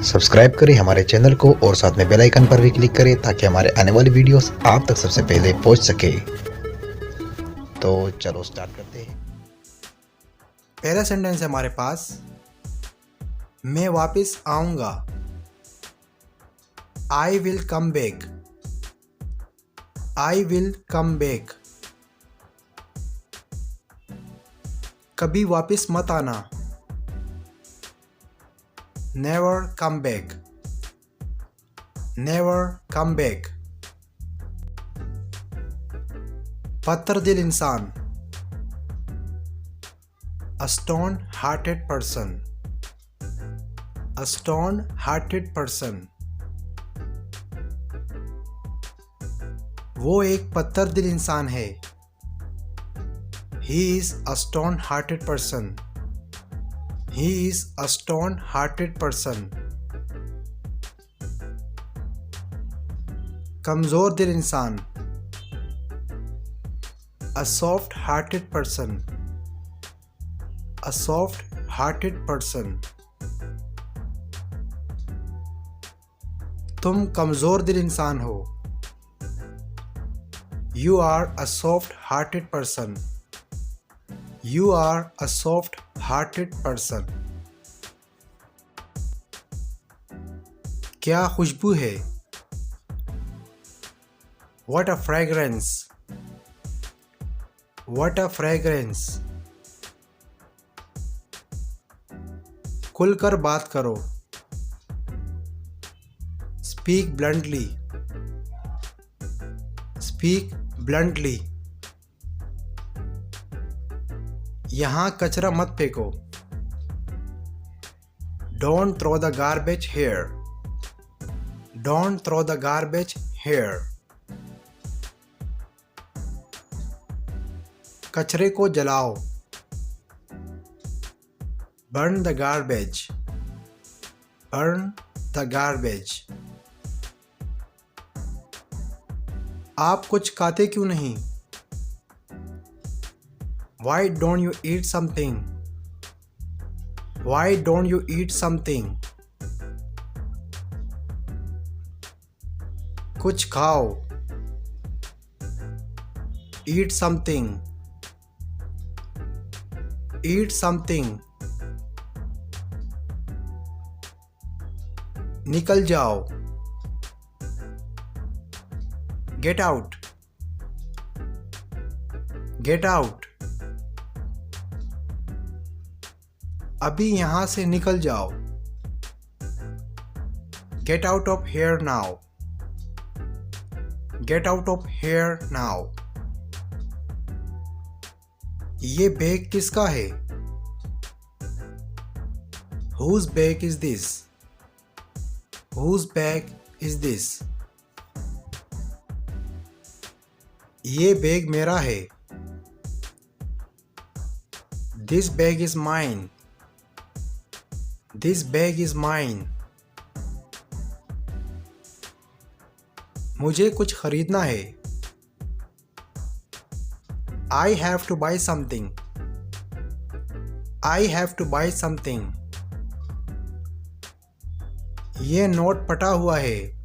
Subscribe करें हमारे channel को और साथ में बेल आइकन पर भी क्लिक करें ताकि हमारे आने वाली वीडियोस आप तक सबसे पहले पहुंच सके। तो चलो स्टार्ट करते हैं। पहला सेंटेंस है हमारे पास, मैं वापस आऊंगा। I will come back. I will come back. कभी वापस मत आना। Never come back. Never come back. पत्थर दिल इंसान। A stone-hearted person. A stone-hearted person. वो एक पत्थर दिल इंसान है। He is a stone-hearted person. He is a stone-hearted person. कमजोर दिल इंसान। A soft-hearted person. A soft-hearted person. तुम कमजोर दिल इंसान हो। You are a soft-hearted person. You are a soft-hearted person. क्या खुशबू है। What a fragrance. What a fragrance. खुलकर बात करो। Speak bluntly. Speak bluntly. यहाँ कचरा मत फेंको। Don't throw the garbage here. Don't throw the garbage here. कचरे को जलाओ। Burn the garbage. Burn the garbage. आप कुछ खाते क्यों नहीं। Why don't you eat something? Why don't you eat something? कुछ खाओ। Eat something. Eat something. निकल जाओ। Get out. Get out. अभी यहाँ से निकल जाओ। Get out of here now. Get out of here now. ये बैग किसका है। Whose bag is this? Whose bag is this? ये बैग मेरा है। This bag is mine. This bag is mine. मुझे कुछ खरीदना है। I have to buy something. I have to buy something. ये नोट फटा हुआ है।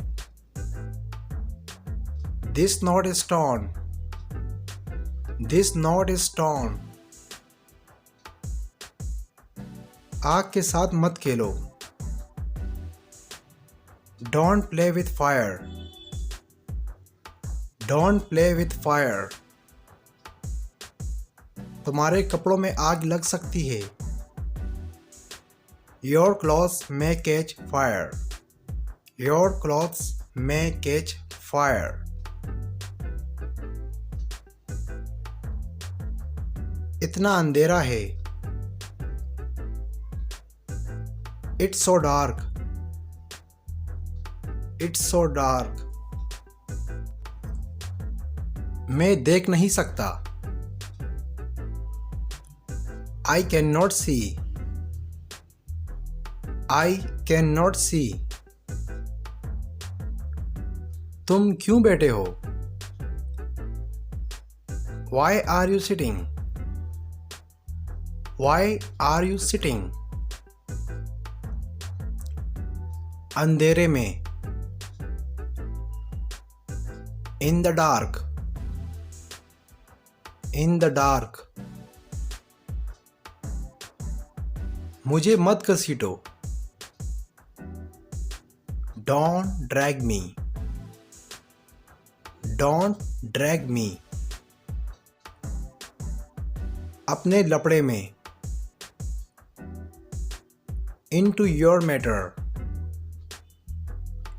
This note is torn. This note is torn. आग के साथ मत खेलो। Don't play with fire. Don't play with fire. तुम्हारे कपड़ों में आग लग सकती है। Your clothes may catch fire. Your clothes may catch fire. इतना अंधेरा है। It's so dark. It's so dark. मैं देख नहीं सकता। I cannot see. I cannot see. तुम क्यों बैठे हो। Why are you sitting? Why are you sitting? अंधेरे में, in the dark, in the dark, मुझे मत घसीटो, don't drag me, don't drag me, अपने लपड़े में, into your matter,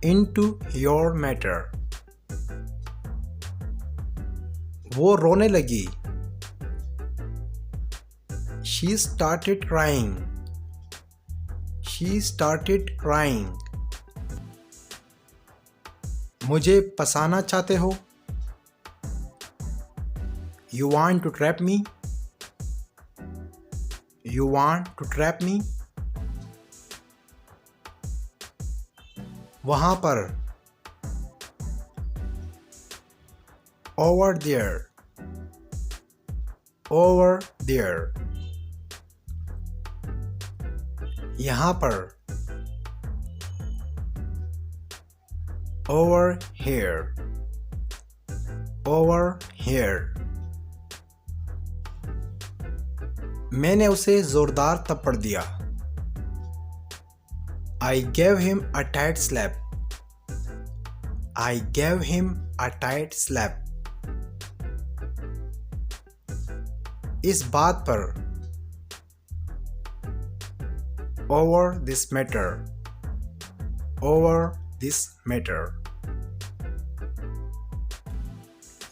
into your matter, वो रोने लगी, she started crying, she started crying, मुझे फंसाना चाहते हो, you want to trap me, you want to trap me, वहां पर, over there, over there, यहां पर, over here, over here, मैंने उसे जोरदार थप्पड़ दिया, I gave him a tight slap, I gave him a tight slap, इस बात पर, over this matter, over this matter,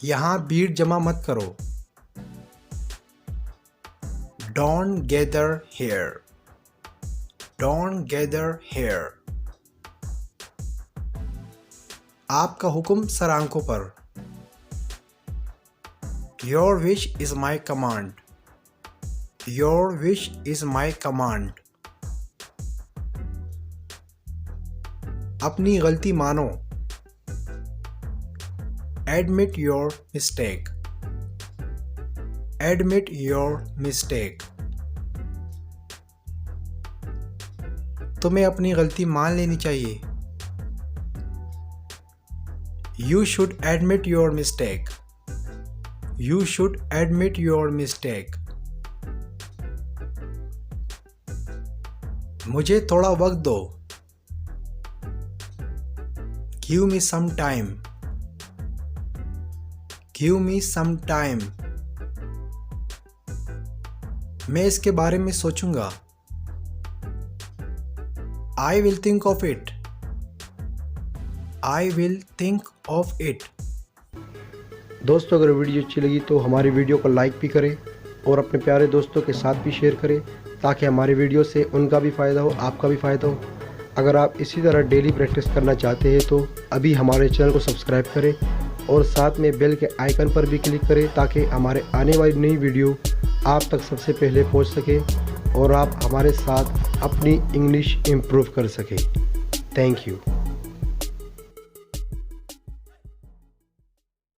यहां भीड़ जमा मत करो, don't gather here, don't gather here, आपका हुक्म सर आंखों पर, your wish is my command, your wish is my command, अपनी गलती मानो, admit your mistake, admit your mistake, तुम्हें अपनी गलती मान लेनी चाहिए, you should admit your mistake, you should admit your mistake, मुझे थोड़ा वक्त दो, give me some time, give me some time, मैं इसके बारे में सोचूंगा, I will think of it, I will think of it. दोस्तों अगर वीडियो अच्छी लगी तो हमारी वीडियो को लाइक भी करें और अपने प्यारे दोस्तों के साथ भी शेयर करें ताकि हमारी वीडियो से उनका भी फ़ायदा हो, आपका भी फ़ायदा हो। अगर आप इसी तरह डेली प्रैक्टिस करना चाहते हैं तो अभी हमारे चैनल को सब्सक्राइब करें और साथ में बेल के आइकन पर भी क्लिक करें ताकि हमारे आने वाली नई वीडियो आप तक सबसे पहले पहुंच सके और आप हमारे साथ अपनी इंग्लिश इम्प्रूव कर सकें। Thank you.